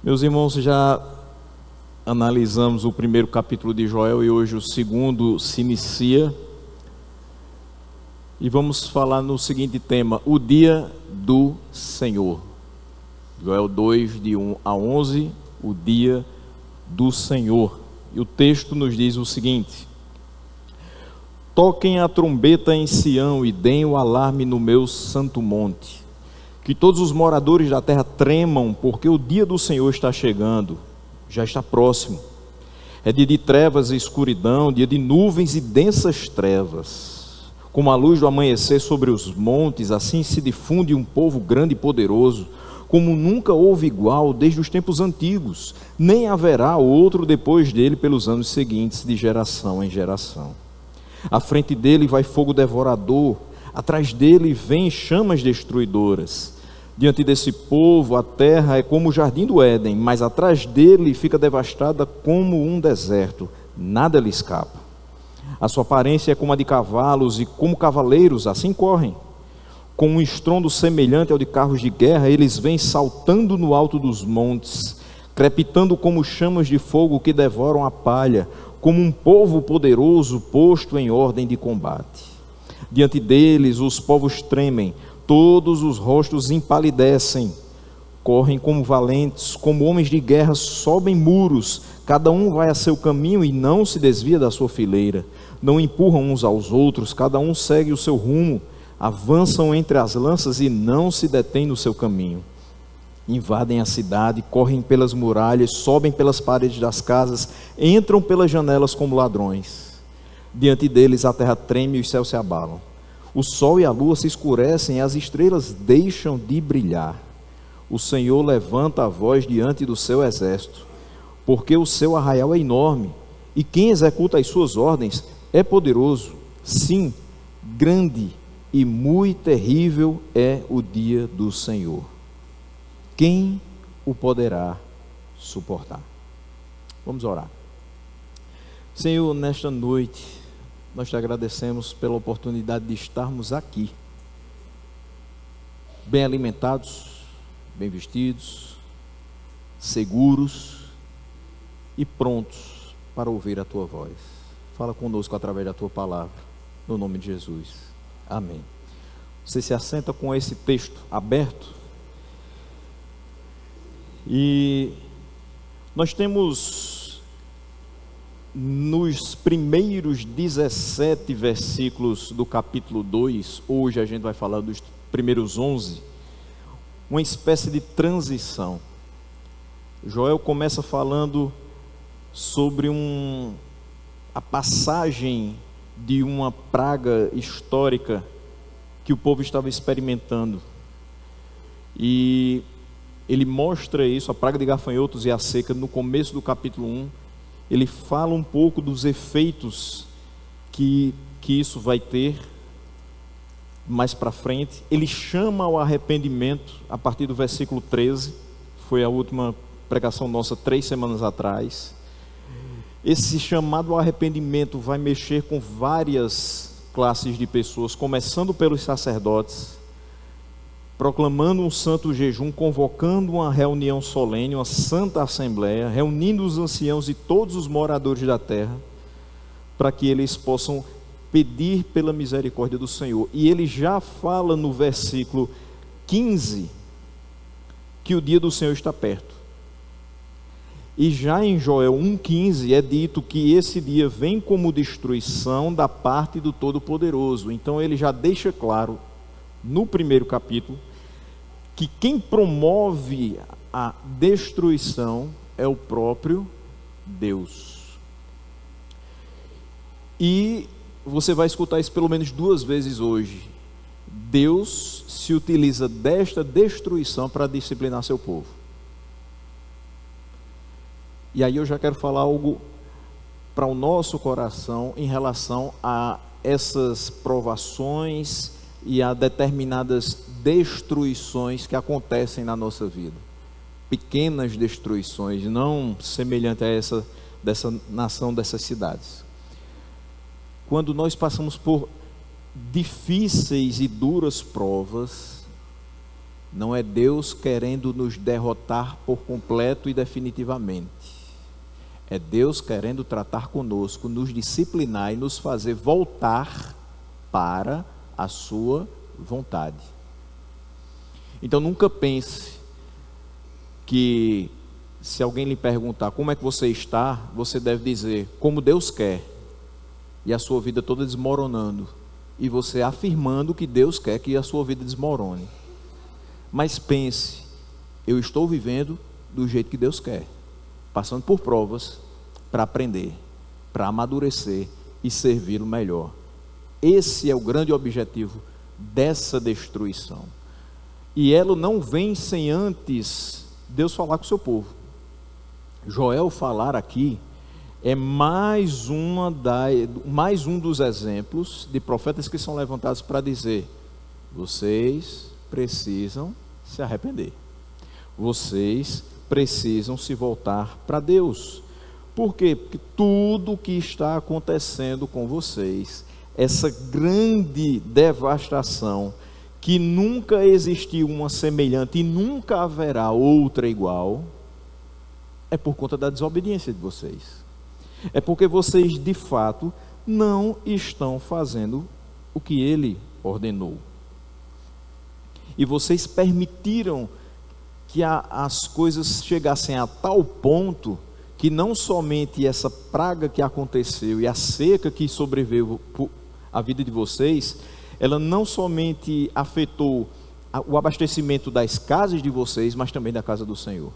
Meus irmãos, já analisamos o primeiro capítulo de Joel e hoje o segundo se inicia. E vamos falar no seguinte tema: o dia do Senhor. Joel 2, de 1 a 11, o dia do Senhor. E o texto nos diz o seguinte: toquem a trombeta em Sião e deem o alarme no meu santo monte. Que todos os moradores da terra tremam, porque o dia do Senhor está chegando, já está próximo. É dia de trevas e escuridão, dia de nuvens e densas trevas. Como a luz do amanhecer sobre os montes, assim se difunde um povo grande e poderoso, como nunca houve igual desde os tempos antigos, nem haverá outro depois dele pelos anos seguintes, de geração em geração. À frente dele vai fogo devorador, atrás dele vêm chamas destruidoras. Diante desse povo, a terra é como o jardim do Éden, mas atrás dele fica devastada como um deserto, nada lhe escapa. A sua aparência é como a de cavalos, e como cavaleiros assim correm. Com um estrondo semelhante ao de carros de guerra, eles vêm saltando no alto dos montes, crepitando como chamas de fogo que devoram a palha, como um povo poderoso posto em ordem de combate. Diante deles os povos tremem, todos os rostos empalidecem, correm como valentes, como homens de guerra sobem muros, cada um vai a seu caminho e não se desvia da sua fileira, não empurram uns aos outros, cada um segue o seu rumo, avançam entre as lanças e não se detêm no seu caminho. Invadem a cidade, correm pelas muralhas, sobem pelas paredes das casas, entram pelas janelas como ladrões. Diante deles a terra treme e os céus se abalam. O sol e a lua se escurecem, as estrelas deixam de brilhar. O Senhor levanta a voz diante do seu exército, porque o seu arraial é enorme, e quem executa as suas ordens é poderoso. Sim, grande e muito terrível é o dia do Senhor. Quem o poderá suportar? Vamos orar. Senhor, nesta noite, nós te agradecemos pela oportunidade de estarmos aqui, bem alimentados, bem vestidos, seguros e prontos para ouvir a tua voz. Fala conosco através da tua palavra, no nome de Jesus. Amém. Você se assenta com esse texto aberto. E nós temos nos primeiros 17 versículos do capítulo 2, hoje a gente vai falar dos primeiros 11, uma espécie de transição. Joel começa falando sobre a passagem de uma praga histórica que o povo estava experimentando. E ele mostra isso, a praga de gafanhotos e a seca, no começo do capítulo 1. Ele fala um pouco dos efeitos que isso vai ter mais para frente. Ele chama ao arrependimento a partir do versículo 13. Foi a última pregação nossa 3 semanas atrás. Esse chamado ao arrependimento vai mexer com várias classes de pessoas, começando pelos sacerdotes, proclamando um santo jejum, convocando uma reunião solene, uma santa assembleia, reunindo os anciãos e todos os moradores da terra, para que eles possam pedir pela misericórdia do Senhor. E ele já fala no versículo 15, que o dia do Senhor está perto. E já em Joel 1,15 é dito que esse dia vem como destruição da parte do Todo-Poderoso. Então ele já deixa claro, no primeiro capítulo, que quem promove a destruição é o próprio Deus. E você vai escutar isso pelo menos 2 vezes hoje. Deus se utiliza desta destruição para disciplinar seu povo. E aí eu já quero falar algo para o nosso coração em relação a essas provações e a determinadas destruições que acontecem na nossa vida. Pequenas destruições, não semelhante a essa dessa nação, dessas cidades. Quando nós passamos por difíceis e duras provas, Não é Deus querendo nos derrotar por completo e definitivamente. É Deus querendo tratar conosco, nos disciplinar e nos fazer voltar para a sua vontade. Então nunca pense que se alguém lhe perguntar como é que você está, você deve dizer como Deus quer, e a sua vida toda desmoronando, e você afirmando que Deus quer que a sua vida desmorone. Mas pense, eu estou vivendo do jeito que Deus quer, passando por provas para aprender, para amadurecer e servi-lo melhor. Esse é o grande objetivo dessa destruição. E ela não vem sem antes Deus falar com o seu povo. Joel falar aqui é mais um dos exemplos de profetas que são levantados para dizer: vocês precisam se arrepender, vocês precisam se voltar para Deus. Por quê? Porque tudo o que está acontecendo com vocês, essa grande devastação, que nunca existiu uma semelhante e nunca haverá outra igual, é por conta da desobediência de vocês. É porque vocês de fato não estão fazendo o que Ele ordenou. E vocês permitiram que as coisas chegassem a tal ponto que não somente essa praga que aconteceu e a seca que sobreveio à vida de vocês, ela não somente afetou o abastecimento das casas de vocês, mas também da casa do Senhor.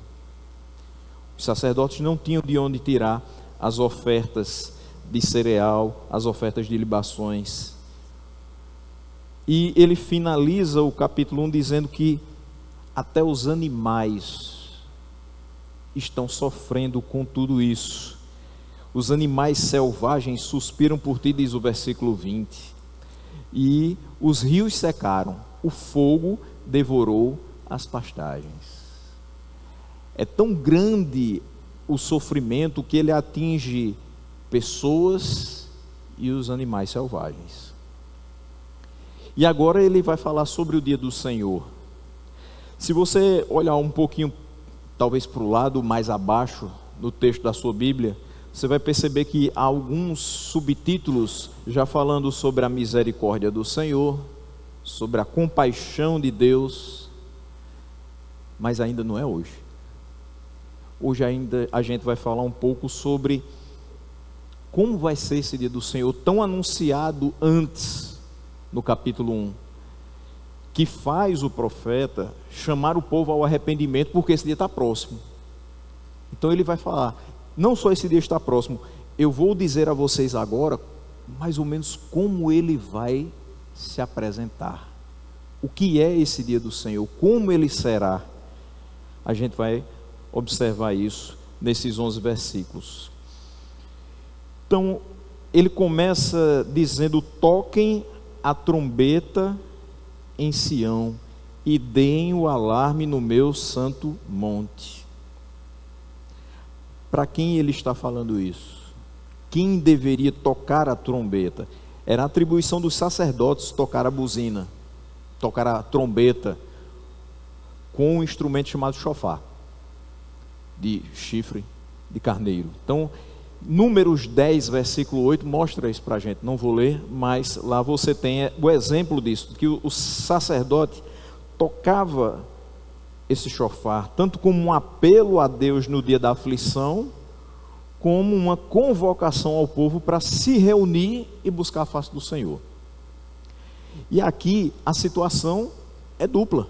Os sacerdotes não tinham de onde tirar as ofertas de cereal, as ofertas de libações. E ele finaliza o capítulo 1 dizendo que até os animais estão sofrendo com tudo isso. Os animais selvagens suspiram por ti, diz o versículo 20. E os rios secaram, o fogo devorou as pastagens. É tão grande o sofrimento que ele atinge pessoas e os animais selvagens. E agora ele vai falar sobre o dia do Senhor. Se você olhar um pouquinho, talvez para o lado mais abaixo no texto da sua Bíblia, você vai perceber que há alguns subtítulos já falando sobre a misericórdia do Senhor, sobre a compaixão de Deus, mas ainda não é hoje. Hoje ainda a gente vai falar um pouco sobre como vai ser esse dia do Senhor, tão anunciado antes, no capítulo 1, que faz o profeta chamar o povo ao arrependimento, porque esse dia está próximo. Então ele vai falar, não só esse dia está próximo, eu vou dizer a vocês agora, mais ou menos como ele vai se apresentar. O que é esse dia do Senhor? Como ele será? A gente vai observar isso nesses 11 versículos. Então, ele começa dizendo: toquem a trombeta em Sião e deem o alarme no meu santo monte. Para quem ele está falando isso? Quem deveria tocar a trombeta? Era a atribuição dos sacerdotes tocar a buzina, tocar a trombeta com um instrumento chamado chofar, de chifre de carneiro. Então, Números 10, versículo 8, mostra isso para a gente. Não vou ler, mas lá você tem o exemplo disso, que o sacerdote tocava esse chofar, tanto como um apelo a Deus no dia da aflição, como uma convocação ao povo para se reunir e buscar a face do Senhor. E aqui a situação é dupla.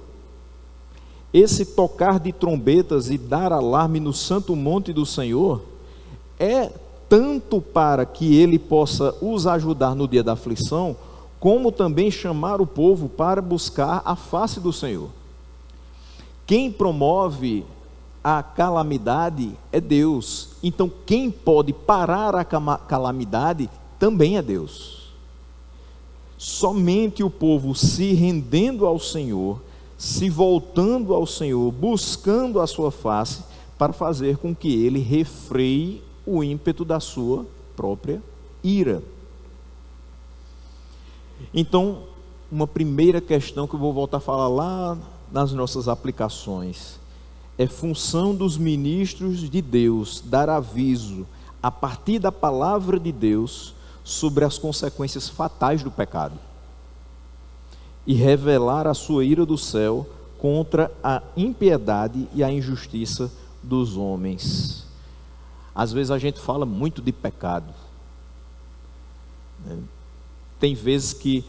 Esse tocar de trombetas e dar alarme no santo monte do Senhor é tanto para que ele possa os ajudar no dia da aflição, como também chamar o povo para buscar a face do Senhor. Quem promove a calamidade é Deus. Então quem pode parar a calamidade também é Deus. Somente o povo se rendendo ao Senhor, se voltando ao Senhor, buscando a sua face, para fazer com que ele refreie o ímpeto da sua própria ira. Então, uma primeira questão que eu vou voltar a falar lá nas nossas aplicações. É função dos ministros de Deus dar aviso, a partir da palavra de Deus, sobre as consequências fatais do pecado e revelar a sua ira do céu contra a impiedade e a injustiça dos homens. Às vezes a gente fala muito de pecado, né? Tem vezes que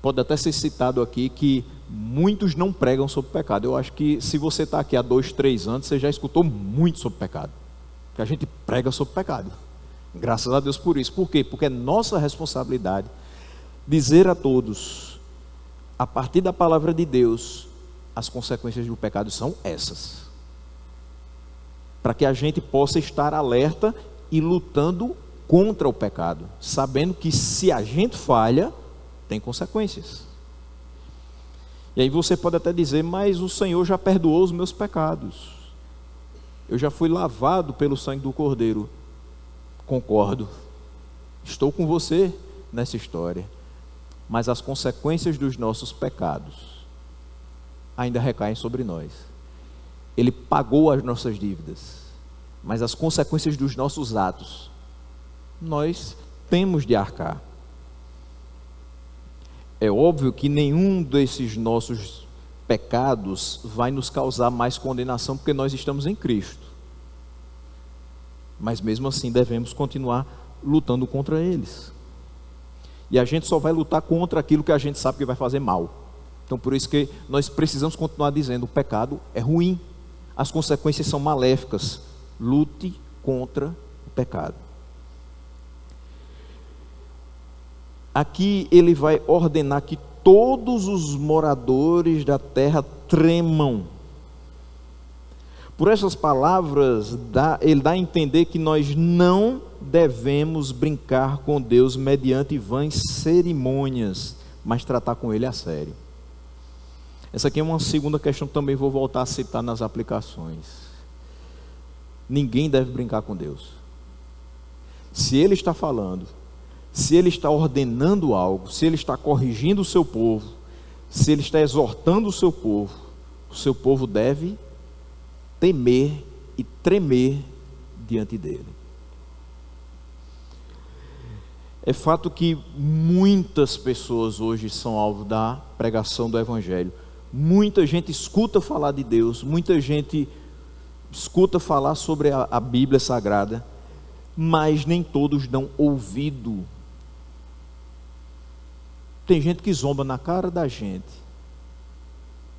pode até ser citado aqui que muitos não pregam sobre pecado. Eu acho que se você está aqui há 2, 3 anos, você já escutou muito sobre pecado, porque a gente prega sobre pecado. Graças a Deus por isso. Por quê? Porque é nossa responsabilidade dizer a todos, a partir da palavra de Deus, as consequências do pecado são essas, para que a gente possa estar alerta e lutando contra o pecado, sabendo que se a gente falha, tem consequências. E aí você pode até dizer, mas o Senhor já perdoou os meus pecados, eu já fui lavado pelo sangue do Cordeiro. Concordo, estou com você nessa história, mas as consequências dos nossos pecados ainda recaem sobre nós. Ele pagou as nossas dívidas, mas as consequências dos nossos atos nós temos de arcar. É óbvio que nenhum desses nossos pecados vai nos causar mais condenação, porque nós estamos em Cristo. Mas mesmo assim devemos continuar lutando contra eles. E a gente só vai lutar contra aquilo que a gente sabe que vai fazer mal. Então por isso que nós precisamos continuar dizendo, o pecado é ruim, as consequências são maléficas. Lute contra o pecado. Aqui ele vai ordenar que todos os moradores da terra tremam. Por essas palavras, ele dá a entender que nós não devemos brincar com Deus mediante vãs cerimônias, mas tratar com Ele a sério. Essa aqui é uma segunda questão que também vou voltar a citar nas aplicações. Ninguém deve brincar com Deus. Se Ele está falando, se Ele está ordenando algo, se Ele está corrigindo o seu povo, se Ele está exortando o seu povo deve temer e tremer diante dele. É fato que muitas pessoas hoje são alvo da pregação do Evangelho. Muita gente escuta falar de Deus, muita gente escuta falar sobre a Bíblia Sagrada, mas nem todos dão ouvido. Tem gente que zomba na cara da gente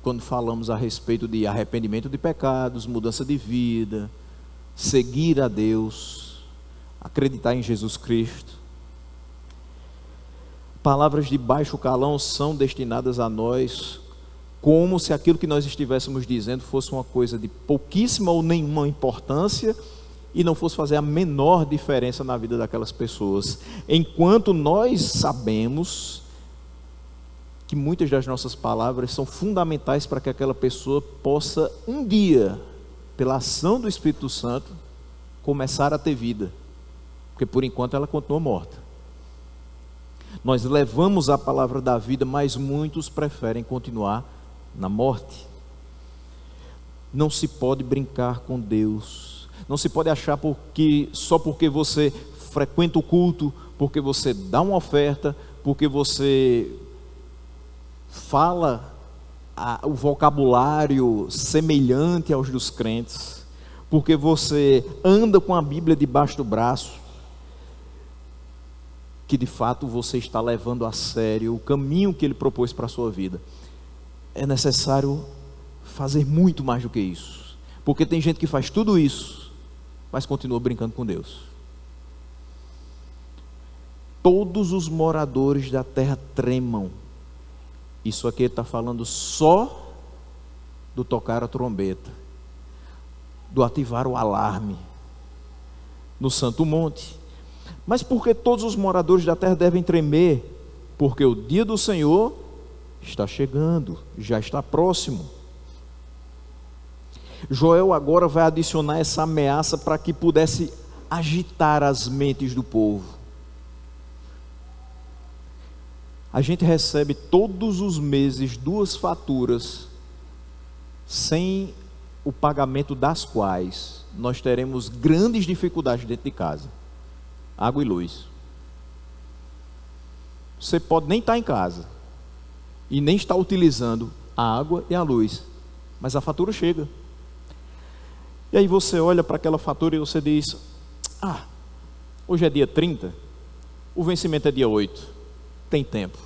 quando falamos a respeito de arrependimento de pecados, mudança de vida, seguir a Deus, acreditar em Jesus Cristo. Palavras de baixo calão são destinadas a nós, como se aquilo que nós estivéssemos dizendo fosse uma coisa de pouquíssima ou nenhuma importância e não fosse fazer a menor diferença na vida daquelas pessoas. Enquanto nós sabemos que muitas das nossas palavras são fundamentais para que aquela pessoa possa um dia, pela ação do Espírito Santo, começar a ter vida, porque por enquanto ela continua morta. Nós levamos a palavra da vida, mas muitos preferem continuar na morte. Não se pode brincar com Deus, não se pode achar que só porque você frequenta o culto, porque você dá uma oferta, porque você fala o vocabulário semelhante aos dos crentes, porque você anda com a Bíblia debaixo do braço, que de fato você está levando a sério o caminho que Ele propôs para a sua vida. É necessário fazer muito mais do que isso, porque tem gente que faz tudo isso, mas continua brincando com Deus. Todos os moradores da terra tremam. Isso aqui está falando só do tocar a trombeta, do ativar o alarme no Santo Monte. Mas por que todos os moradores da terra devem tremer? Porque o dia do Senhor está chegando, já está próximo. Joel agora vai adicionar essa ameaça para que pudesse agitar as mentes do povo. A gente recebe todos os meses 2 faturas sem o pagamento das quais nós teremos grandes dificuldades dentro de casa: água e luz. Você pode nem estar em casa e nem estar utilizando a água e a luz, mas a fatura chega. E aí você olha para aquela fatura e você diz: hoje é dia 30, o vencimento é dia 8, tem tempo.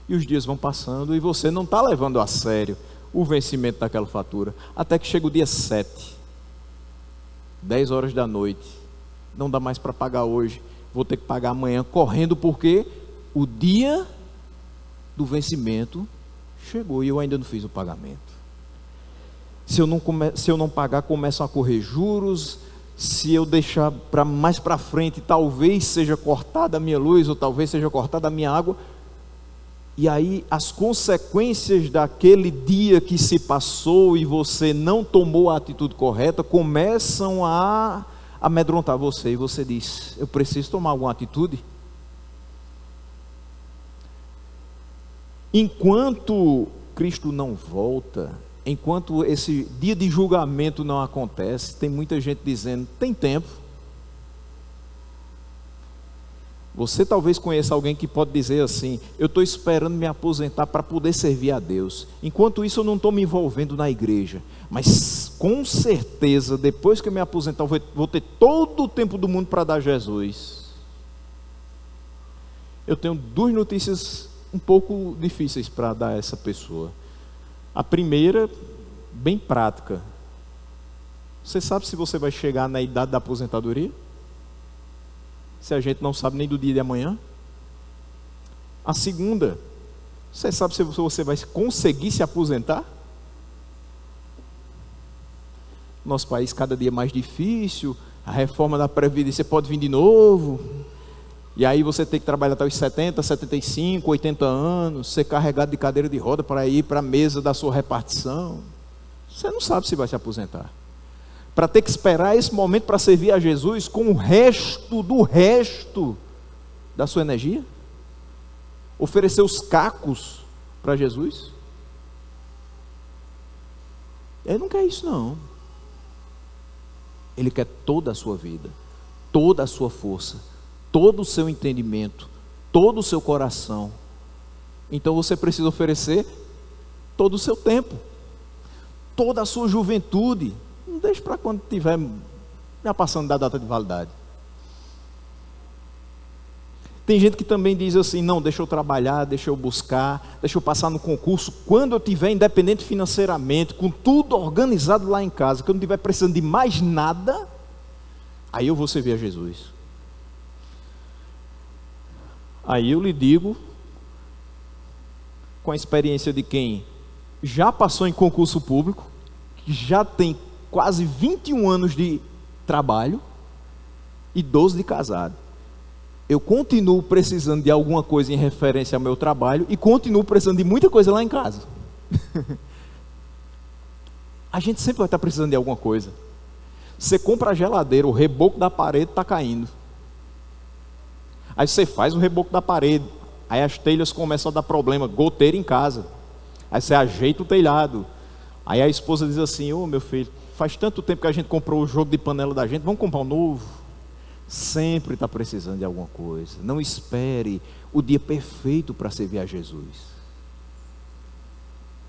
E os dias vão passando e você não está levando a sério o vencimento daquela fatura, até que chega o dia 7, 10 horas da noite, não dá mais para pagar hoje, vou ter que pagar amanhã correndo, porque o dia do vencimento chegou e eu ainda não fiz o pagamento. Se eu não pagar, começam a correr juros. Se eu deixar para mais para frente, talvez seja cortada a minha luz, ou talvez seja cortada a minha água. E aí as consequências daquele dia que se passou e você não tomou a atitude correta começam a amedrontar você, e você diz: eu preciso tomar alguma atitude. Enquanto Cristo não volta, enquanto esse dia de julgamento não acontece, tem muita gente dizendo: tem tempo. Você talvez conheça alguém que pode dizer assim: eu estou esperando me aposentar para poder servir a Deus. Enquanto isso eu não estou me envolvendo na igreja. Mas com certeza, depois que eu me aposentar, eu vou ter todo o tempo do mundo para dar a Jesus. Eu tenho duas notícias um pouco difíceis para dar a essa pessoa. A primeira, bem prática. Você sabe se você vai chegar na idade da aposentadoria? Se a gente não sabe nem do dia de amanhã. A segunda, você sabe se você vai conseguir se aposentar? Nosso país cada dia mais difícil, a reforma da Previdência pode vir de novo, e aí você tem que trabalhar até os 70, 75, 80 anos, ser carregado de cadeira de roda para ir para a mesa da sua repartição. Você não sabe se vai se aposentar. Para ter que esperar esse momento para servir a Jesus com o resto da sua energia? Oferecer os cacos para Jesus? Ele não quer isso, não. Ele quer toda a sua vida, toda a sua força, todo o seu entendimento, todo o seu coração. Então você precisa oferecer todo o seu tempo, toda a sua juventude. Não deixe para quando estiver já passando da data de validade. Tem gente que também diz assim: não, deixa eu trabalhar, deixa eu buscar, deixa eu passar no concurso, quando eu estiver independente financeiramente, com tudo organizado lá em casa, que eu não estiver precisando de mais nada, aí eu vou servir a Jesus. Aí eu lhe digo, com a experiência de quem já passou em concurso público, que já tem quase 21 anos de trabalho e 12 de casado. Eu continuo precisando de alguma coisa em referência ao meu trabalho e continuo precisando de muita coisa lá em casa. A gente sempre vai estar precisando de alguma coisa. Você compra a geladeira, o reboco da parede está caindo. Aí você faz o reboco da parede, aí as telhas começam a dar problema, goteira em casa. Aí você ajeita o telhado. Aí a esposa diz assim: ô meu filho, faz tanto tempo que a gente comprou o jogo de panela da gente, vamos comprar um novo? Sempre está precisando de alguma coisa. Não espere o dia perfeito para servir a Jesus.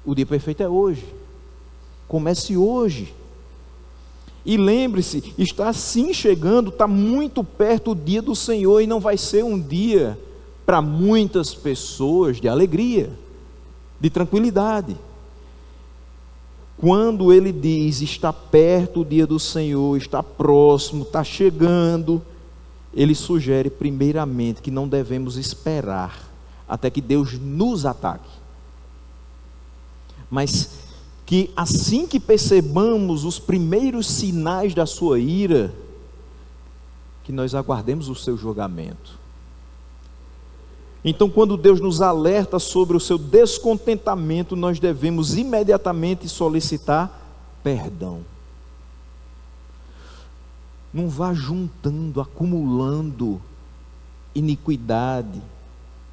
O dia perfeito é hoje. Comece hoje. E lembre-se, está sim chegando, está muito perto o dia do Senhor, e não vai ser um dia para muitas pessoas de alegria, de tranquilidade. Quando ele diz: está perto o dia do Senhor, está próximo, está chegando, ele sugere primeiramente que não devemos esperar até que Deus nos ataque, mas que assim que percebamos os primeiros sinais da sua ira, que nós aguardemos o seu julgamento. Então, quando Deus nos alerta sobre o seu descontentamento, nós devemos imediatamente solicitar perdão. Não vá juntando, acumulando iniquidade,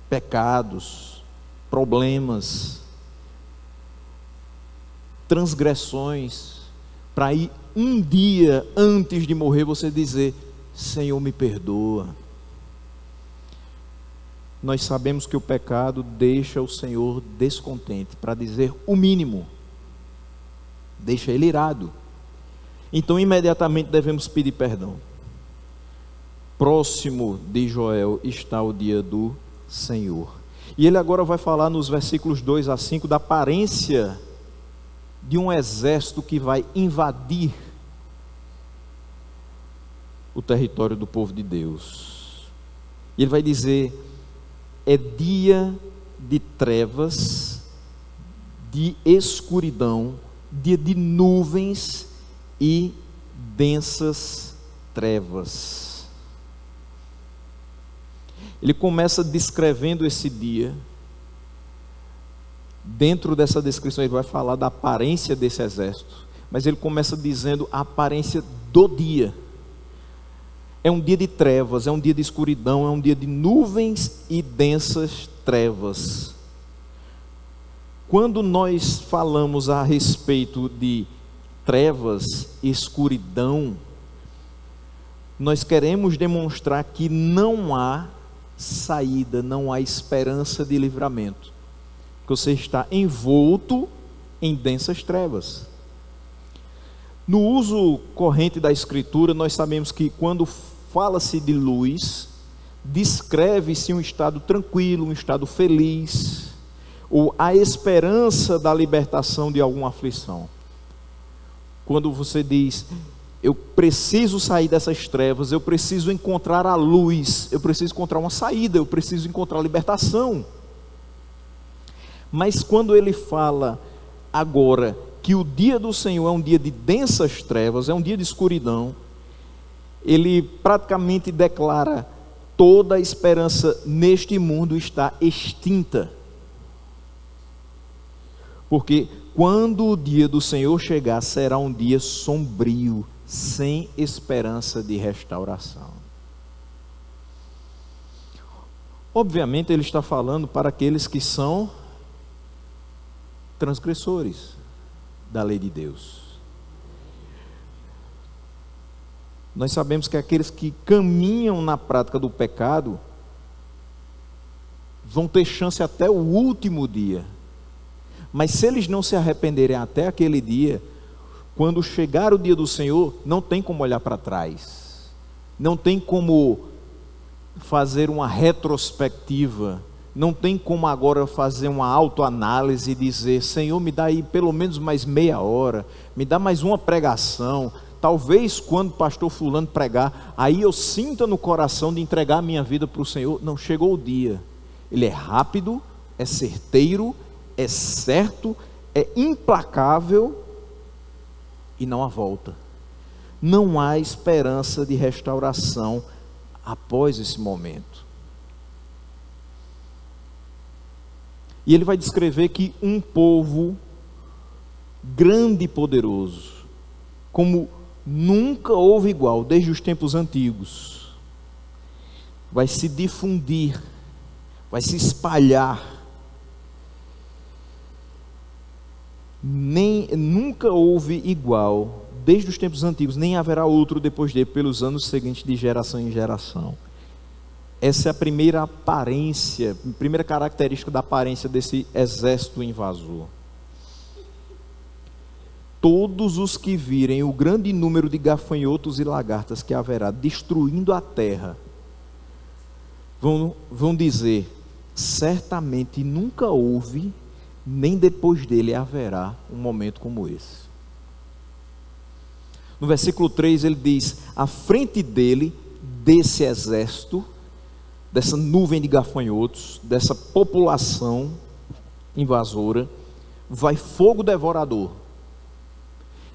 pecados, problemas. transgressões, para ir um dia antes de morrer você dizer: Senhor, me perdoa. Nós sabemos que o pecado deixa o Senhor descontente, para dizer o mínimo, deixa Ele irado. Então imediatamente devemos pedir perdão. Próximo de Joel está o dia do Senhor. E ele agora vai falar nos versículos 2 a 5 da aparência de um exército que vai invadir o território do povo de Deus. E ele vai dizer: é dia de trevas, de escuridão, dia de nuvens e densas trevas. Ele começa descrevendo esse dia. Dentro dessa descrição ele vai falar da aparência desse exército, mas ele começa dizendo a aparência do dia. É um dia de trevas, é um dia de escuridão, é um dia de nuvens e densas trevas. Quando nós falamos a respeito de trevas e escuridão, nós queremos demonstrar que não há saída, não há esperança de livramento, porque você está envolto em densas trevas. No uso corrente da Escritura, nós sabemos que quando fala-se de luz, descreve-se um estado tranquilo, um estado feliz, ou a esperança da libertação de alguma aflição. Quando você diz: eu preciso sair dessas trevas, eu preciso encontrar a luz, eu preciso encontrar uma saída, eu preciso encontrar a libertação. Mas quando ele fala agora que o dia do Senhor é um dia de densas trevas, é um dia de escuridão, ele praticamente declara: toda a esperança neste mundo está extinta. Porque quando o dia do Senhor chegar, será um dia sombrio, sem esperança de restauração. Obviamente ele está falando para aqueles que são transgressores da lei de Deus. Nós sabemos que aqueles que caminham na prática do pecado vão ter chance até o último dia. Mas se eles não se arrependerem até aquele dia, quando chegar o dia do Senhor, não tem como olhar para trás, não tem como fazer uma retrospectiva, não tem como agora fazer uma autoanálise e dizer: Senhor, me dá aí pelo menos mais meia hora, me dá mais uma pregação, talvez quando o pastor fulano pregar, aí eu sinta no coração de entregar a minha vida para o Senhor. Não, chegou o dia. Ele é rápido, é certeiro, é certo, é implacável, e não há volta. Não há esperança de restauração após esse momento. E ele vai descrever que um povo grande e poderoso, como nunca houve igual desde os tempos antigos, vai se difundir, vai se espalhar. Nunca houve igual desde os tempos antigos, nem haverá outro depois dele pelos anos seguintes, de geração em geração. Essa é a primeira aparência, a primeira característica da aparência desse exército invasor. Todos os que virem o grande número de gafanhotos e lagartas que haverá destruindo a terra, vão dizer: certamente nunca houve, nem depois dele haverá um momento como esse. No versículo 3 ele diz: à frente dele, desse exército, dessa nuvem de gafanhotos, dessa população invasora, vai fogo devorador.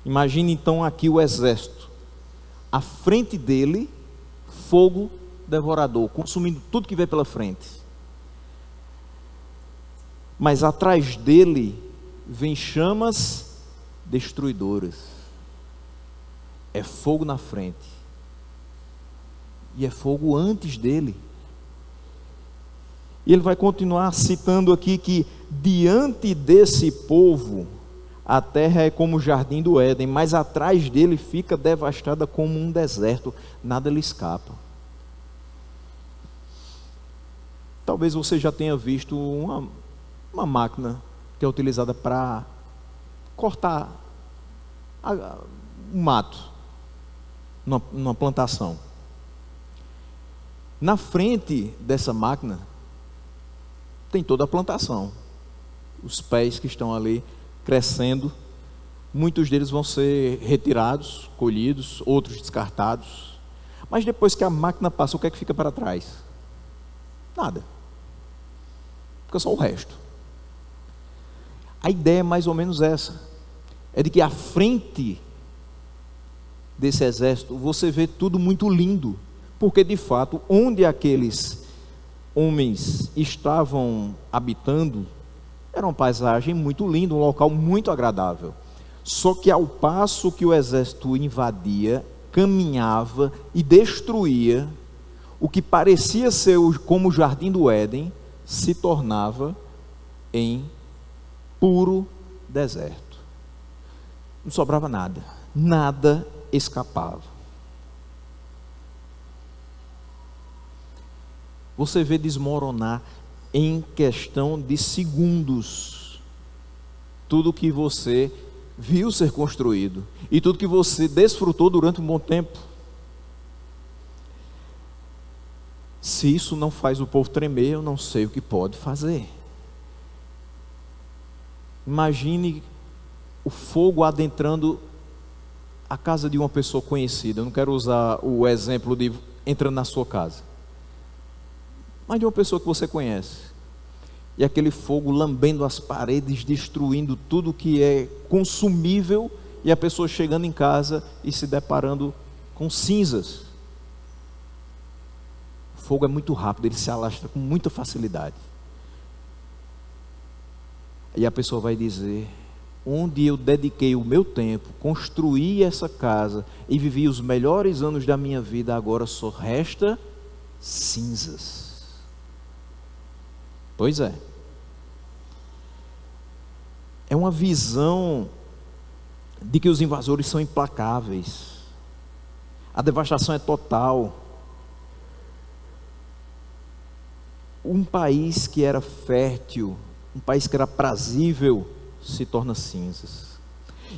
Imagine então aqui o exército, à frente dele, fogo devorador, consumindo tudo que vem pela frente. Mas atrás dele vem chamas destruidoras. É fogo na frente, e é fogo antes dele. E ele vai continuar citando aqui que diante desse povo A terra é como o jardim do Éden, mas atrás dele fica devastada como um deserto, nada lhe escapa. Talvez você já tenha visto uma máquina que é utilizada para cortar o mato numa plantação. Na frente dessa máquina tem toda a plantação, os pés que estão ali crescendo, muitos deles vão ser retirados, colhidos, outros descartados, mas depois que a máquina passa, o que é que fica para trás? Nada, fica só o resto. A ideia é mais ou menos essa, é de que à frente desse exército você vê tudo muito lindo, porque de fato onde aqueles homens estavam habitando era uma paisagem muito linda, um local muito agradável. Só que ao passo que o exército invadia, caminhava e destruía, o que parecia ser como o jardim do Éden se tornava em puro deserto. Não sobrava nada, nada escapava. Você vê desmoronar em questão de segundos tudo que você viu ser construído e tudo que você desfrutou durante um bom tempo. Se isso não faz o povo tremer, eu não sei o que pode fazer. Imagine o fogo adentrando a casa de uma pessoa conhecida. Eu não quero usar o exemplo de entrando na sua casa, mas de uma pessoa que você conhece, e aquele fogo lambendo as paredes, destruindo tudo que é consumível, e a pessoa chegando em casa e se deparando com cinzas. O fogo é muito rápido, ele se alastra com muita facilidade, e a pessoa vai dizer: onde eu dediquei o meu tempo, construí essa casa e vivi os melhores anos da minha vida, agora só resta cinzas. Pois é. É uma visão de que os invasores são implacáveis. A devastação é total. Um país que era fértil, um país que era prazível, se torna cinzas.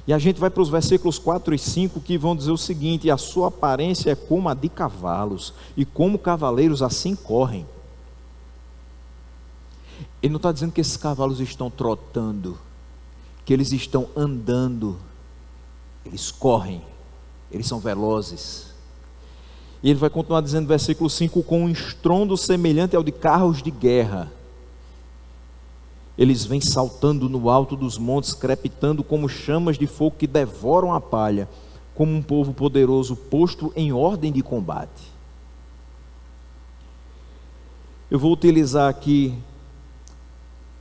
E a gente vai para os versículos 4 e 5 que vão dizer o seguinte: a sua aparência é como a de cavalos, e como cavaleiros assim correm. Ele não está dizendo que esses cavalos estão trotando, que eles estão andando, eles correm, eles são velozes. E ele vai continuar dizendo no versículo 5: com um estrondo semelhante ao de carros de guerra, eles vêm saltando no alto dos montes, crepitando como chamas de fogo que devoram a palha, como um povo poderoso posto em ordem de combate. Eu vou utilizar aqui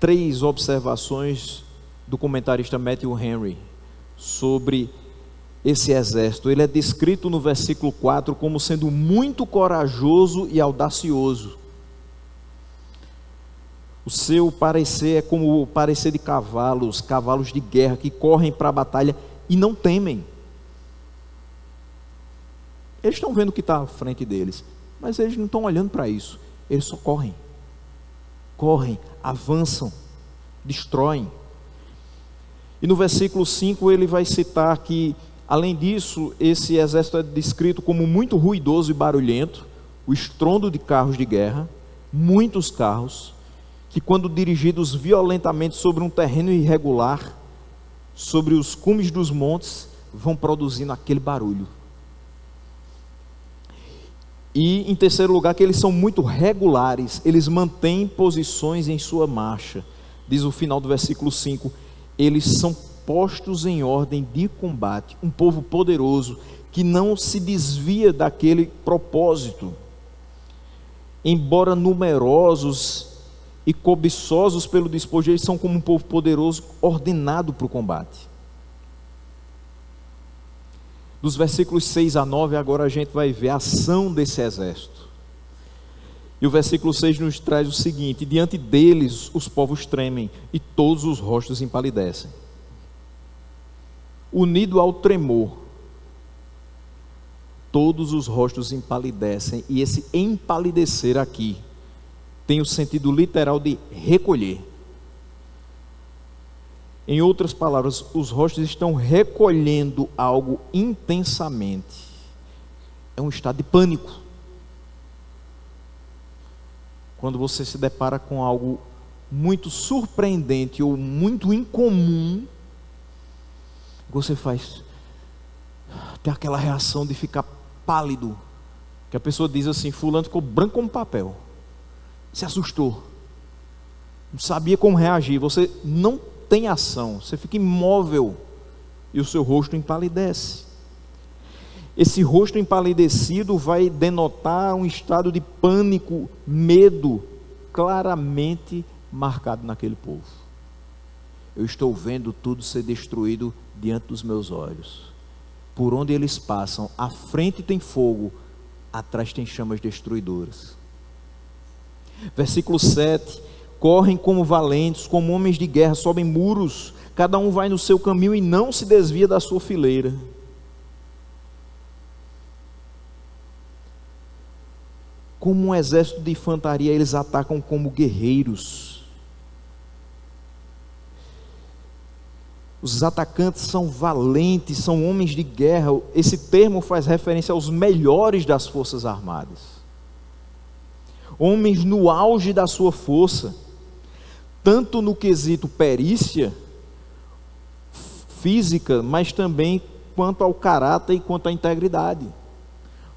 3 observações do comentarista Matthew Henry sobre esse exército. Ele é descrito no versículo 4 como sendo muito corajoso e audacioso. O seu parecer é como o parecer de cavalos, cavalos de guerra que correm para a batalha e não temem. Eles estão vendo o que está à frente deles, mas eles não estão olhando para isso, eles só correm. Correm, avançam, destroem. E no versículo 5 ele vai citar que, além disso, esse exército é descrito como muito ruidoso e barulhento, o estrondo de carros de guerra, muitos carros, que quando dirigidos violentamente sobre um terreno irregular, sobre os cumes dos montes, vão produzindo aquele barulho. E em terceiro lugar, que eles são muito regulares, eles mantêm posições em sua marcha. Diz o final do versículo 5, eles são postos em ordem de combate, um povo poderoso, que não se desvia daquele propósito. Embora numerosos e cobiçosos pelo despojo, eles são como um povo poderoso, ordenado para o combate. Dos versículos 6 a 9, agora a gente vai ver a ação desse exército. E o versículo 6 nos traz o seguinte: diante deles os povos tremem e todos os rostos empalidecem. unido ao tremor, todos os rostos empalidecem, e esse empalidecer aqui tem o sentido literal de recolher. Em outras palavras, os rostos estão recolhendo algo intensamente. É um estado de pânico. Quando você se depara com algo muito surpreendente ou muito incomum, você tem aquela reação de ficar pálido, que a pessoa diz assim: fulano ficou branco como papel, se assustou, não sabia como reagir. Você não tem ação, você fica imóvel e o seu rosto empalidece. Esse rosto empalidecido vai denotar um estado de pânico, medo, claramente marcado naquele povo. Eu estou vendo tudo ser destruído diante dos meus olhos. Por onde eles passam, à frente tem fogo, atrás tem chamas destruidoras. Versículo 7: correm como valentes, como homens de guerra, sobem muros, cada um vai no seu caminho e não se desvia da sua fileira. Como um exército de infantaria, eles atacam como guerreiros. Os atacantes são valentes, são homens de guerra. Esse termo faz referência aos melhores das forças armadas. Homens no auge da sua força, tanto no quesito perícia física, mas também quanto ao caráter e quanto à integridade.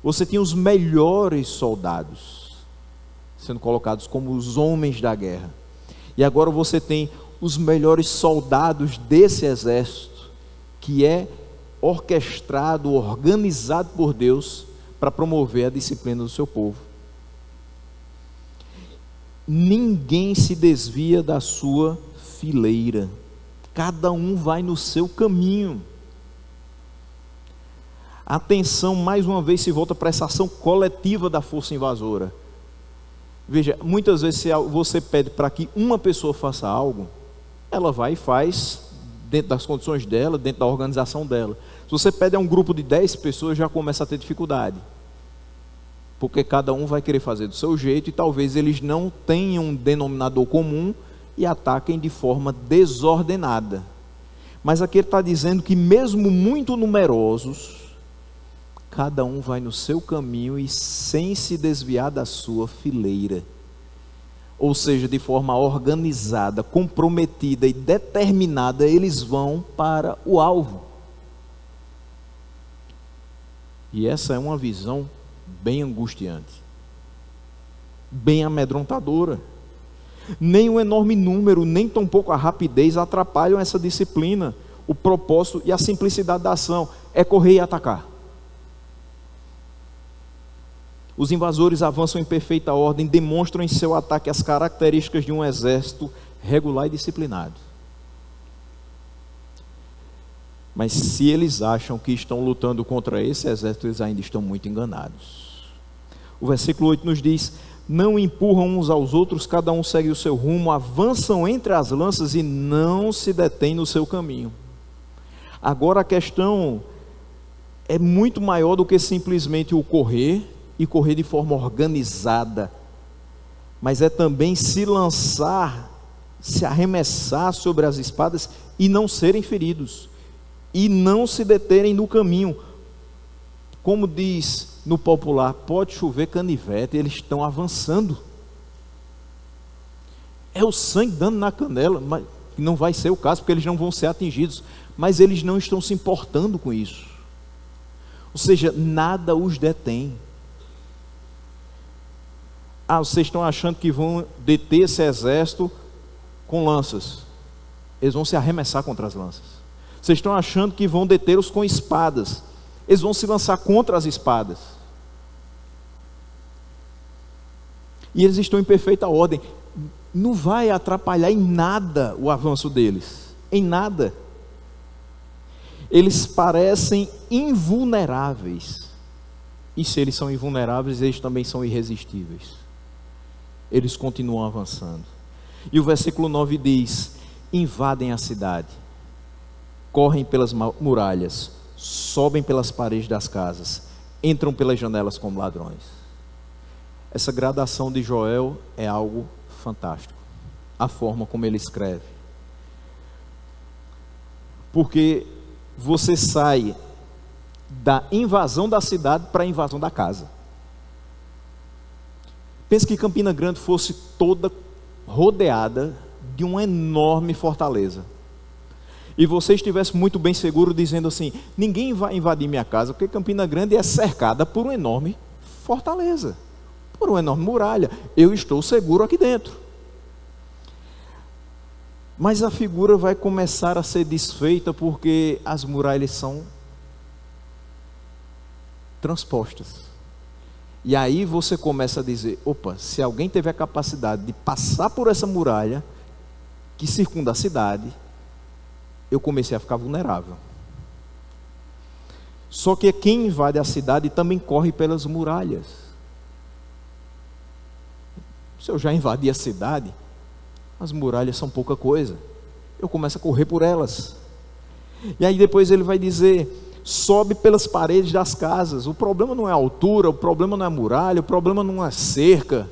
Você tinha os melhores soldados sendo colocados como os homens da guerra. E agora você tem os melhores soldados desse exército, que é orquestrado, organizado por Deus para promover a disciplina do seu povo. Ninguém se desvia da sua fileira, cada um vai no seu caminho. A atenção mais uma vez se volta para essa ação coletiva da força invasora. Veja, muitas vezes se você pede para que uma pessoa faça algo, ela vai e faz dentro das condições dela, dentro da organização dela. Se você pede a um grupo de 10 pessoas, já começa a ter dificuldade, porque cada um vai querer fazer do seu jeito, e talvez eles não tenham um denominador comum e ataquem de forma desordenada. Mas aqui ele está dizendo que mesmo muito numerosos, cada um vai no seu caminho e sem se desviar da sua fileira. Ou seja, de forma organizada, comprometida e determinada, eles vão para o alvo. E essa é uma visão bem angustiante, bem amedrontadora. Nem o enorme número, nem tampouco a rapidez atrapalham essa disciplina. O propósito e a simplicidade da ação é correr e atacar. Os invasores avançam em perfeita ordem, demonstram em seu ataque as características de um exército regular e disciplinado. Mas se eles acham que estão lutando contra esse exército, eles ainda estão muito enganados. O versículo 8 nos diz: não empurram uns aos outros, cada um segue o seu rumo, avançam entre as lanças e não se detêm no seu caminho. Agora a questão é muito maior do que simplesmente o correr, e correr de forma organizada, mas é também se lançar, se arremessar sobre as espadas e não serem feridos, e não se deterem no caminho. Como diz no popular, pode chover canivete, eles estão avançando. É o sangue dando na canela, mas não vai ser o caso, porque eles não vão ser atingidos, mas eles não estão se importando com isso. Ou seja, nada os detém. Vocês estão achando que vão deter esse exército com lanças? Eles vão se arremessar contra as lanças. Vocês estão achando que vão detê-los com espadas? Eles vão se lançar contra as espadas. E eles estão em perfeita ordem. Não vai atrapalhar em nada o avanço deles. Em nada. Eles parecem invulneráveis. E se eles são invulneráveis, eles também são irresistíveis. Eles continuam avançando. E o versículo 9 diz: invadem a cidade. correm pelas muralhas, sobem pelas paredes das casas, entram pelas janelas como ladrões. Essa gradação de Joel é algo fantástico, a forma como ele escreve. Porque você sai da invasão da cidade para a invasão da casa. Pense que Campina Grande fosse toda rodeada de uma enorme fortaleza, e você estivesse muito bem seguro dizendo assim: ninguém vai invadir minha casa, porque Campina Grande é cercada por uma enorme fortaleza, por uma enorme muralha, eu estou seguro aqui dentro. Mas a figura vai começar a ser desfeita, porque as muralhas são transpostas. E aí você começa a dizer: opa, se alguém teve a capacidade de passar por essa muralha que circunda a cidade, eu comecei a ficar vulnerável. Só que quem invade a cidade também corre pelas muralhas. Se eu já invadi a cidade, as muralhas são pouca coisa, eu começo a correr por elas. E aí depois ele vai dizer: sobe pelas paredes das casas. O problema não é a altura, o problema não é a muralha, o problema não é cerca.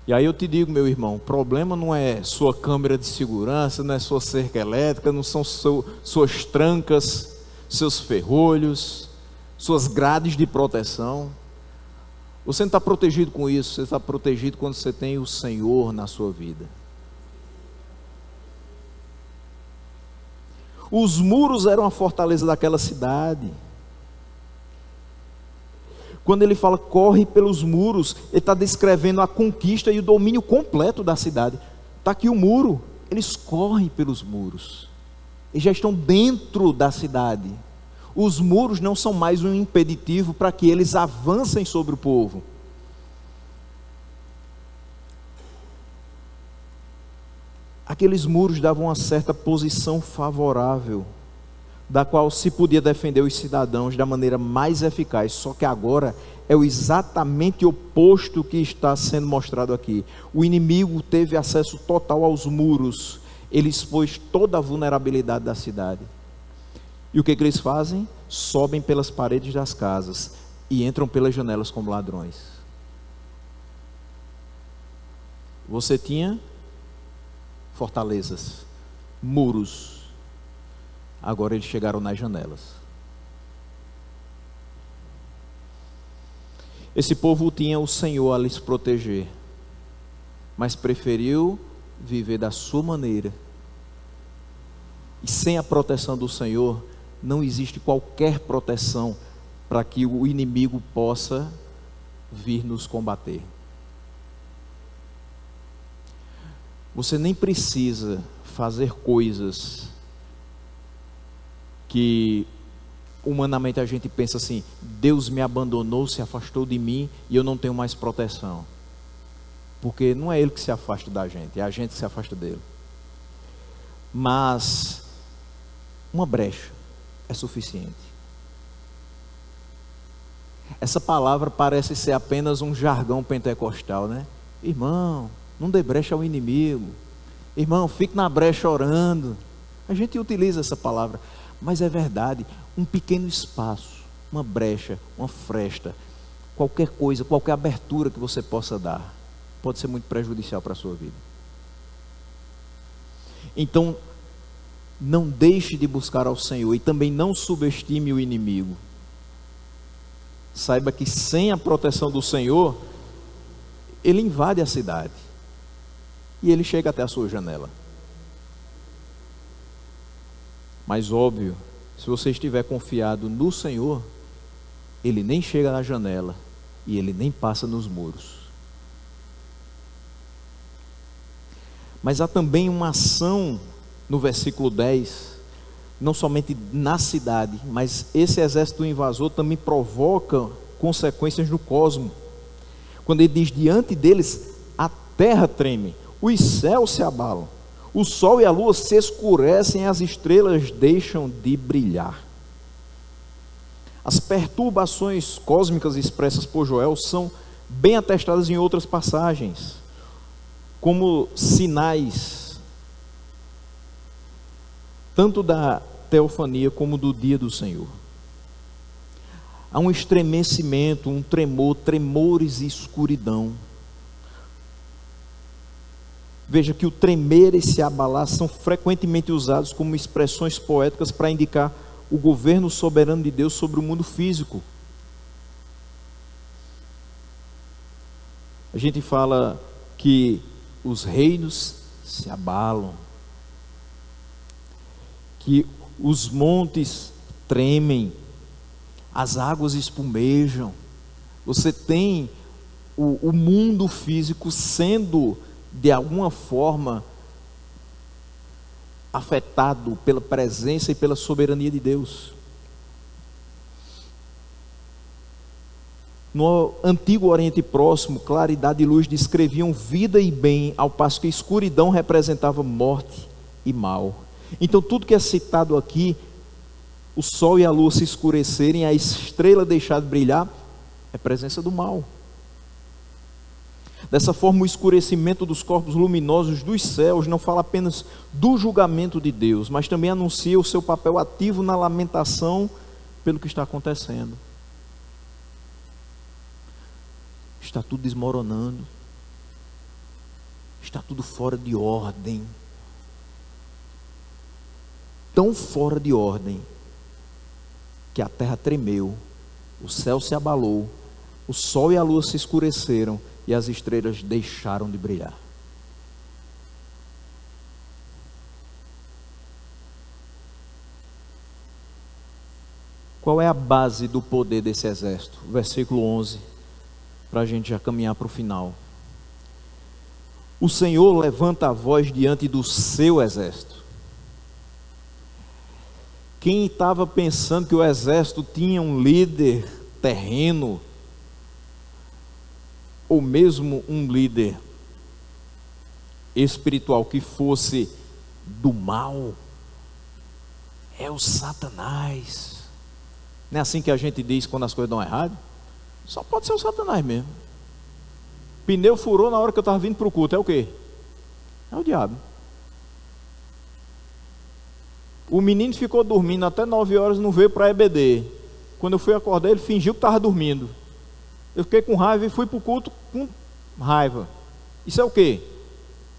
E aí eu te digo, meu irmão, o problema não é sua câmera de segurança, não é sua cerca elétrica, não são suas trancas, seus ferrolhos, suas grades de proteção. Você não está protegido com isso, você está protegido quando você tem o Senhor na sua vida. Os muros eram a fortaleza daquela cidade. Quando ele fala corre pelos muros, ele está descrevendo a conquista e o domínio completo da cidade. Está aqui o muro, eles correm pelos muros, eles já estão dentro da cidade. Os muros não são mais um impeditivo para que eles avancem sobre o povo. Aqueles muros davam uma certa posição favorável, da qual se podia defender os cidadãos da maneira mais eficaz. Só que agora é o exatamente oposto que está sendo mostrado aqui. O inimigo teve acesso total aos muros, ele expôs toda a vulnerabilidade da cidade. E o que eles fazem? Sobem pelas paredes das casas e entram pelas janelas como ladrões. Você tinha fortalezas, muros. Agora eles chegaram nas janelas. Esse povo tinha o Senhor a lhes proteger, mas preferiu viver da sua maneira. E sem a proteção do Senhor, não existe qualquer proteção para que o inimigo possa vir nos combater. Você nem precisa fazer coisas que humanamente a gente pensa assim: Deus me abandonou, se afastou de mim e eu não tenho mais proteção. Porque não é Ele que se afasta da gente, é a gente que se afasta dele. Mas uma brecha é suficiente. Essa palavra parece ser apenas um jargão pentecostal, né? Irmão, não dê brecha ao inimigo. Irmão, fique na brecha orando. A gente utiliza essa palavra, mas é verdade. Um pequeno espaço, uma brecha, uma fresta, qualquer coisa, qualquer abertura que você possa dar, pode ser muito prejudicial para a sua vida. Então, não deixe de buscar ao Senhor e também não subestime o inimigo. Saiba que sem a proteção do Senhor, ele invade a cidade e ele chega até a sua janela. Mas óbvio, se você estiver confiado no Senhor, ele nem chega na janela e ele nem passa nos muros. Mas há também uma ação no versículo 10, não somente na cidade, mas esse exército invasor também provoca consequências no cosmos. Quando ele diz: diante deles a terra treme, os céus se abalam, o sol e a lua se escurecem, as estrelas deixam de brilhar. As perturbações cósmicas expressas por Joel são bem atestadas em outras passagens, como sinais tanto da teofania como do dia do Senhor. Há um estremecimento, um tremor, tremores e escuridão. Veja que o tremer e se abalar são frequentemente usados como expressões poéticas para indicar o governo soberano de Deus sobre o mundo físico. A gente fala que os reinos se abalam, que os montes tremem, as águas espumejam. Você tem o mundo físico sendo, de alguma forma, afetado pela presença e pela soberania de Deus. No antigo Oriente Próximo, claridade e luz descreviam vida e bem, ao passo que escuridão representava morte e mal. Então tudo que é citado aqui, o sol e a lua se escurecerem, a estrela deixar de brilhar, é presença do mal. Dessa forma, o escurecimento dos corpos luminosos dos céus não fala apenas do julgamento de Deus, mas também anuncia o seu papel ativo na lamentação pelo que está acontecendo. Está tudo desmoronando, está tudo fora de ordem, tão fora de ordem, que a terra tremeu, o céu se abalou, o sol e a lua se escureceram, e as estrelas deixaram de brilhar. Qual é a base do poder desse exército? Versículo 11, para a gente já caminhar para o final. O Senhor levanta a voz diante do seu exército. Quem estava pensando que o exército tinha um líder terreno, ou mesmo um líder espiritual que fosse do mal, é o Satanás. Não é assim que a gente diz quando as coisas dão errado? Só pode ser o Satanás mesmo. Pneu furou na hora que eu estava vindo para o culto, é o quê? É o diabo. O menino ficou dormindo até 9 horas, não veio para a EBD. Quando eu fui acordar, ele fingiu que estava dormindo. Eu fiquei com raiva e fui para o culto com raiva. Isso é o quê?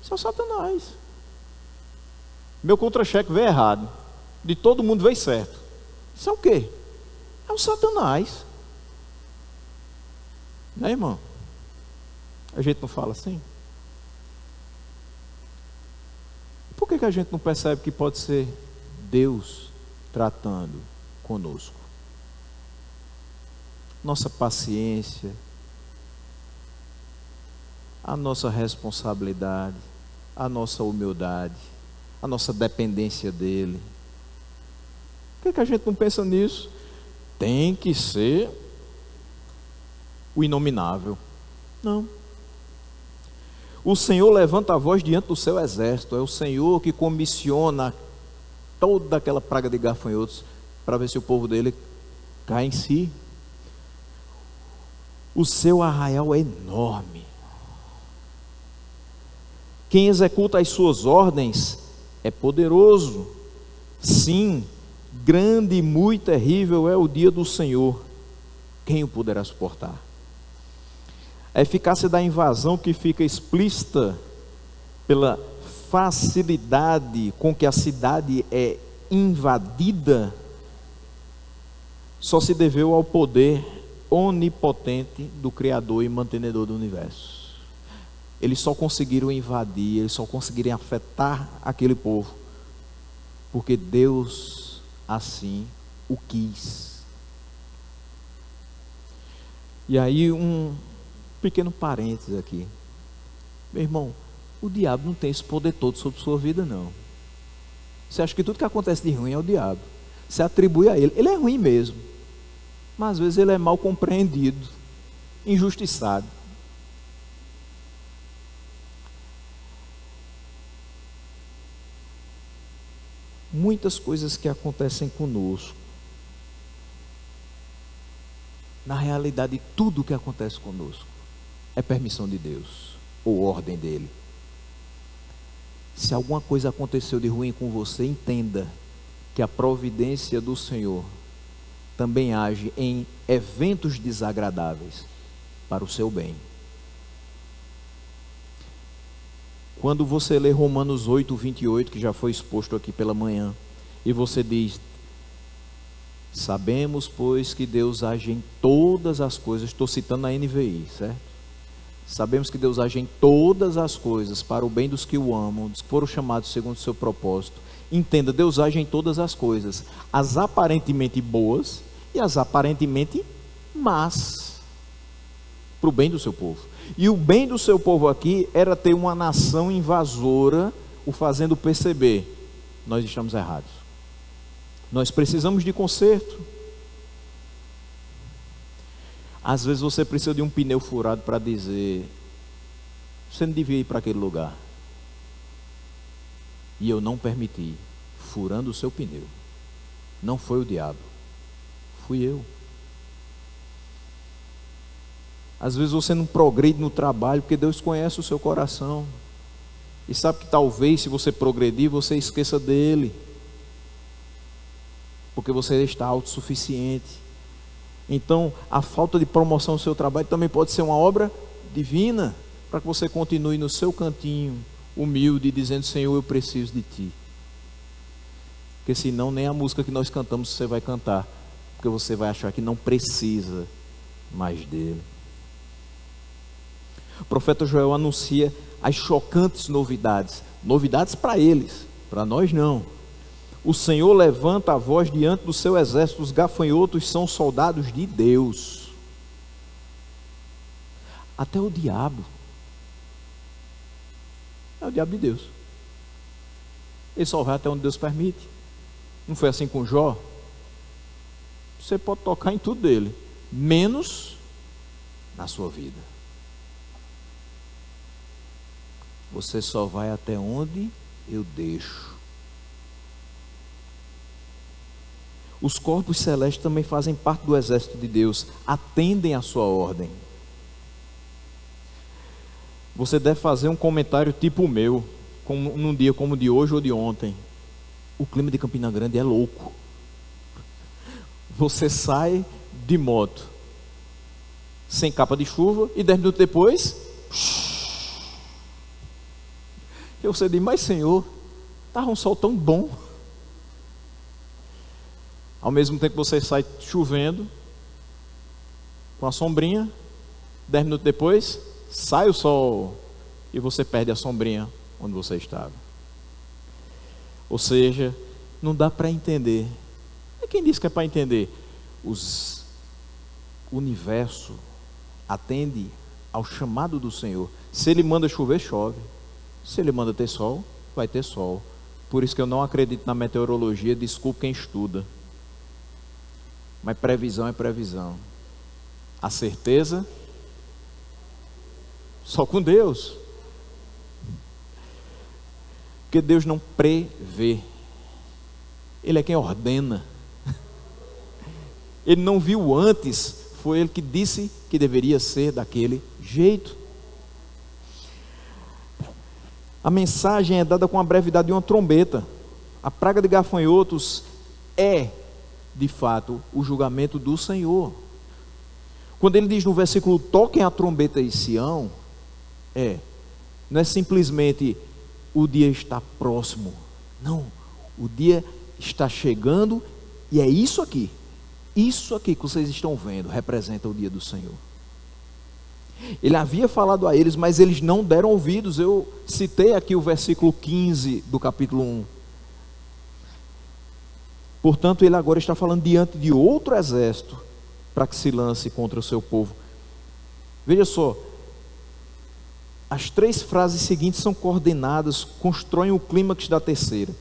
Isso é o Satanás. Meu contra-cheque veio errado, de todo mundo veio certo. Isso é o quê? É o Satanás. Né, irmão? A gente não fala assim? Por que a gente não percebe que pode ser Deus tratando conosco? Nossa paciência, a nossa responsabilidade, a nossa humildade, a nossa dependência dEle. Por que a gente não pensa nisso? Tem que ser o inominável. Não. O Senhor levanta a voz diante do seu exército. É o Senhor que comissiona toda aquela praga de gafanhotos para ver se o povo dele cai em si. O seu arraial é enorme. Quem executa as suas ordens é poderoso. Sim, grande e muito terrível é o dia do Senhor. Quem o poderá suportar? A eficácia da invasão que fica explícita pela facilidade com que a cidade é invadida só se deveu ao poder onipotente do Criador e mantenedor do universo. Eles só conseguiram invadir, eles só conseguiram afetar aquele povo porque Deus assim o quis. E aí um pequeno parênteses aqui. Meu irmão, o diabo não tem esse poder todo sobre sua vida, não. Você acha que tudo que acontece de ruim é o diabo. Você atribui a ele. Ele é ruim mesmo. Mas às vezes ele é mal compreendido, injustiçado. Muitas coisas que acontecem conosco, na realidade tudo que acontece conosco é permissão de Deus, ou ordem dele. Se alguma coisa aconteceu de ruim com você, entenda que a providência do Senhor também age em eventos desagradáveis para o seu bem. Quando você lê Romanos 8, 28, que já foi exposto aqui pela manhã, e você diz: sabemos, pois, que Deus age em todas as coisas, estou citando a NVI, certo? Sabemos que Deus age em todas as coisas para o bem dos que o amam, dos que foram chamados segundo o seu propósito. Entenda, Deus age em todas as coisas, as aparentemente boas e as aparentemente más, para o bem do seu povo. E o bem do seu povo aqui era ter uma nação invasora, o fazendo perceber: nós estamos errados, nós precisamos de conserto. Às vezes você precisa de um pneu furado para dizer: você não devia ir para aquele lugar, e eu não permiti, furando o seu pneu. Não foi o diabo, fui eu. Às vezes você não progride no trabalho, porque Deus conhece o seu coração, e sabe que talvez, se você progredir, você esqueça dele, porque você está autossuficiente. Então, a falta de promoção no seu trabalho também pode ser uma obra divina, para que você continue no seu cantinho, humilde, dizendo: Senhor, eu preciso de Ti. Porque senão nem a música que nós cantamos você vai cantar, porque você vai achar que não precisa mais dele. O profeta Joel anuncia as chocantes novidades para eles, para nós não. O Senhor levanta a voz diante do seu exército, os gafanhotos são soldados de Deus. Até o diabo é o diabo de Deus. Ele só vai até onde Deus permite. Não foi assim com Jó? Você pode tocar em tudo dele, menos na sua vida. Você só vai até onde eu deixo. Os corpos celestes também fazem parte do exército de Deus, atendem à sua ordem. Você deve fazer um comentário tipo o meu, num dia como o de hoje ou de ontem. O clima de Campina Grande é louco. Você sai de moto, sem capa de chuva, e 10 minutos depois, eu você diz: mas Senhor, estava um sol tão bom. Ao mesmo tempo você sai chovendo, com a sombrinha, 10 minutos depois, sai o sol, e você perde a sombrinha onde você estava. Ou seja, não dá para entender. E quem disse que é para entender? O universo atende ao chamado do Senhor. Se Ele manda chover, chove. Se Ele manda ter sol, vai ter sol. Por isso que eu não acredito na meteorologia, desculpe quem estuda. Mas previsão é previsão. A certeza, só com Deus. Porque Deus não prevê. Ele é quem ordena. Ele não viu antes, foi Ele que disse que deveria ser daquele jeito. A mensagem é dada com a brevidade de uma trombeta. A praga de gafanhotos é, de fato, o julgamento do Senhor. Quando ele diz no versículo: toquem a trombeta em Sião, não é simplesmente o dia está próximo. Não, o dia está chegando, e é isso aqui que vocês estão vendo, representa o dia do Senhor. Ele havia falado a eles, mas eles não deram ouvidos. Eu citei aqui o versículo 15 do capítulo 1. Portanto, ele agora está falando diante de outro exército, para que se lance contra o seu povo. Veja só, as 3 frases seguintes são coordenadas, constroem o clímax da terceira.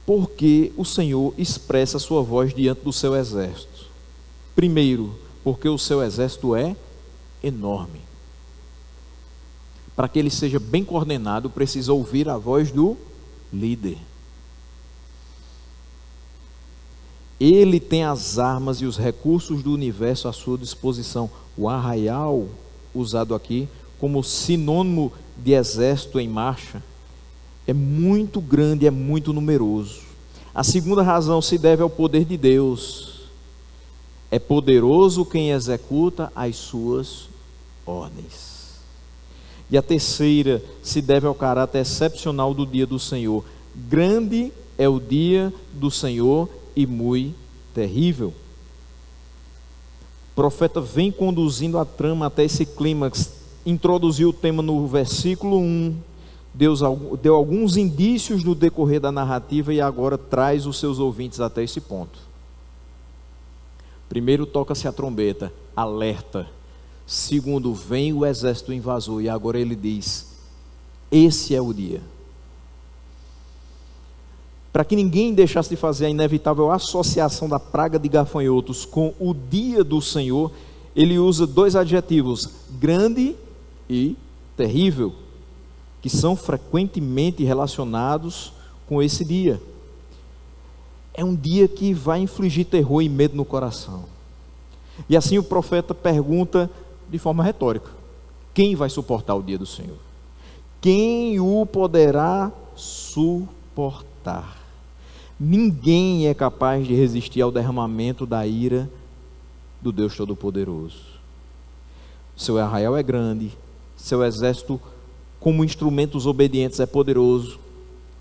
Porque o Senhor expressa a sua voz diante do seu exército. Primeiro, porque o seu exército é enorme. Para que ele seja bem coordenado, precisa ouvir a voz do líder. Ele tem as armas e os recursos do universo à sua disposição. O arraial, usado aqui como sinônimo de exército em marcha, é muito grande, é muito numeroso. A segunda razão se deve ao poder de Deus. É poderoso quem executa as suas ordens. E a terceira se deve ao caráter excepcional do dia do Senhor. Grande é o dia do Senhor e muito terrível. O profeta vem conduzindo a trama até esse clímax. Introduziu o tema no versículo 1. Deus deu alguns indícios no decorrer da narrativa e agora traz os seus ouvintes até esse ponto. Primeiro toca-se a trombeta, alerta. Segundo, vem o exército invasor e agora ele diz: esse é o dia. Para que ninguém deixasse de fazer a inevitável associação da praga de gafanhotos com o dia do Senhor, ele usa dois adjetivos, grande e terrível, que são frequentemente relacionados com esse dia. É um dia que vai infligir terror e medo no coração. E assim o profeta pergunta de forma retórica: quem vai suportar o dia do Senhor? Quem o poderá suportar? Ninguém é capaz de resistir ao derramamento da ira do Deus Todo-Poderoso. Seu arraial é grande, seu exército como instrumentos obedientes é poderoso,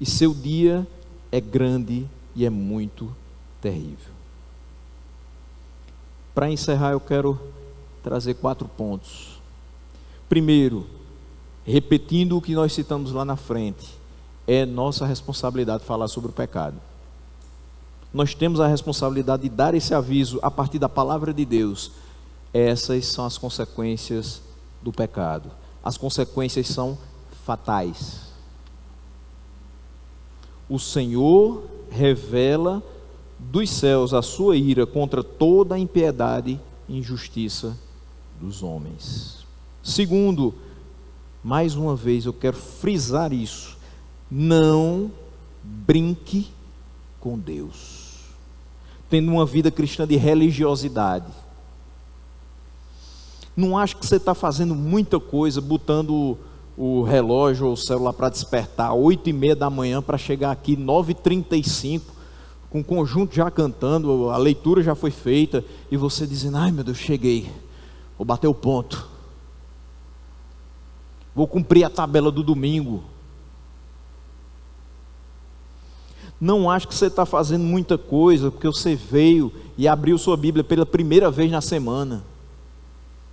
e seu dia é grande e é muito terrível. Para encerrar, eu quero trazer 4 pontos. Primeiro, repetindo o que nós citamos lá na frente, é nossa responsabilidade falar sobre o pecado. Nós temos a responsabilidade de dar esse aviso a partir da palavra de Deus. Essas são as consequências do pecado. As consequências são fatais. O Senhor revela dos céus a sua ira contra toda a impiedade e injustiça dos homens. Segundo, mais uma vez eu quero frisar isso: não brinque com Deus, tendo uma vida cristã de religiosidade. Não acho que você está fazendo muita coisa, botando o relógio ou o celular para despertar 8h30 da manhã, para chegar aqui 9h35, com o conjunto já cantando, a leitura já foi feita, e você dizendo: ai meu Deus, cheguei, vou bater o ponto, vou cumprir a tabela do domingo. Não acho que você está fazendo muita coisa, porque você veio e abriu sua Bíblia pela primeira vez na semana,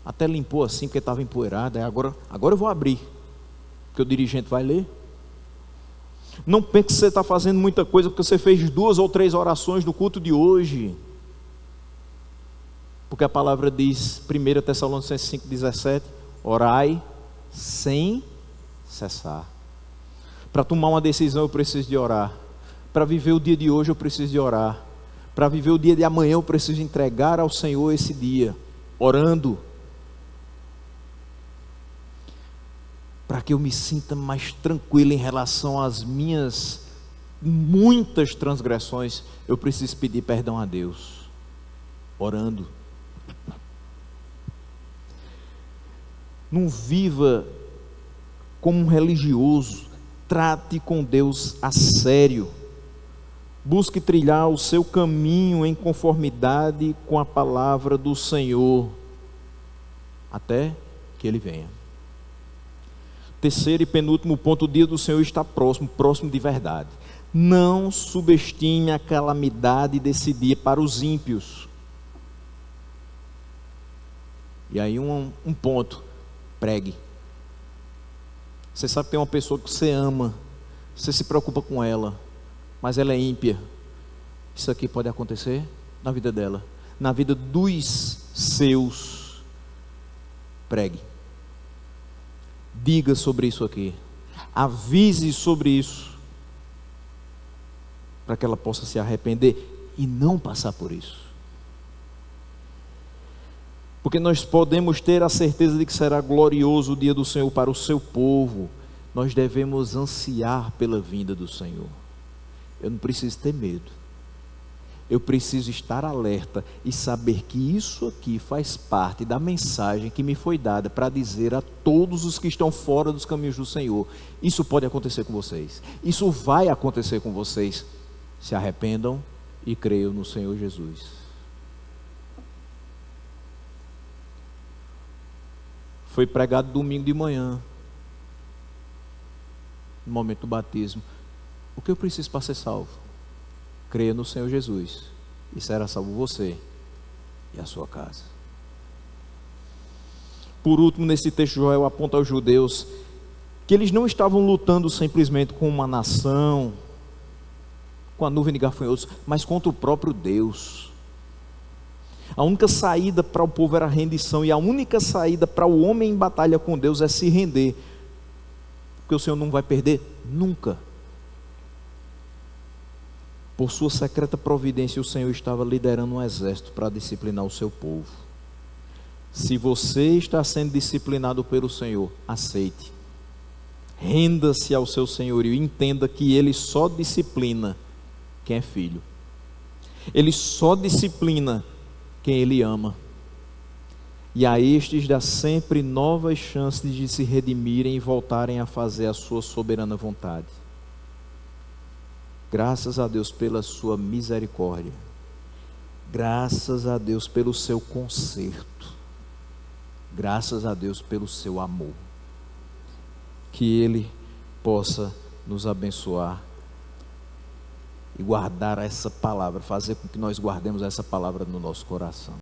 até limpou assim, porque estava empoeirada. Agora eu vou abrir, porque o dirigente vai ler. Não pense que você está fazendo muita coisa, porque você fez 2 ou 3 orações no culto de hoje, porque a palavra diz, 1 Tessalonicenses 5,17, orai sem cessar. Para tomar uma decisão eu preciso de orar. Para viver o dia de hoje eu preciso de orar. Para viver o dia de amanhã eu preciso entregar ao Senhor esse dia, orando, para que eu me sinta mais tranquilo em relação às minhas muitas transgressões. Eu preciso pedir perdão a Deus, orando. Não viva como um religioso, trate com Deus a sério. Busque trilhar o seu caminho em conformidade com a palavra do Senhor, até que Ele venha. Terceiro e penúltimo ponto: o dia do Senhor está próximo de verdade. Não subestime a calamidade desse dia para os ímpios. E aí um ponto: pregue. Você sabe que tem uma pessoa que você ama, você se preocupa com ela, mas ela é ímpia. Isso aqui pode acontecer na vida dela, na vida dos seus. Pregue, diga sobre isso aqui, avise sobre isso, para que ela possa se arrepender e não passar por isso. Porque nós podemos ter a certeza de que será glorioso o dia do Senhor para o seu povo. Nós devemos ansiar pela vinda do Senhor. Eu não preciso ter medo. eu preciso estar alerta e saber que isso aqui faz parte da mensagem que me foi dada para dizer a todos os que estão fora dos caminhos do Senhor: isso pode acontecer com vocês, isso vai acontecer com vocês. Se arrependam e creiam no Senhor Jesus. Foi pregado domingo de manhã, no momento do batismo. O que eu preciso para ser salvo? Creia no Senhor Jesus, e será salvo você e a sua casa. Por último, nesse texto, Joel aponta aos judeus que eles não estavam lutando simplesmente com uma nação, com a nuvem de gafanhotos, mas contra o próprio Deus. A única saída para o povo era a rendição, e a única saída para o homem em batalha com Deus é se render, porque o Senhor não vai perder nunca. Por sua secreta providência, o Senhor estava liderando um exército para disciplinar o seu povo. Se você está sendo disciplinado pelo Senhor, aceite. Renda-se ao seu senhorio e entenda que Ele só disciplina quem é filho. Ele só disciplina quem Ele ama. E a estes dá sempre novas chances de se redimirem e voltarem a fazer a sua soberana vontade. Graças a Deus pela sua misericórdia. Graças a Deus pelo seu conserto. Graças a Deus pelo seu amor. Que Ele possa nos abençoar e guardar essa palavra, fazer com que nós guardemos essa palavra no nosso coração.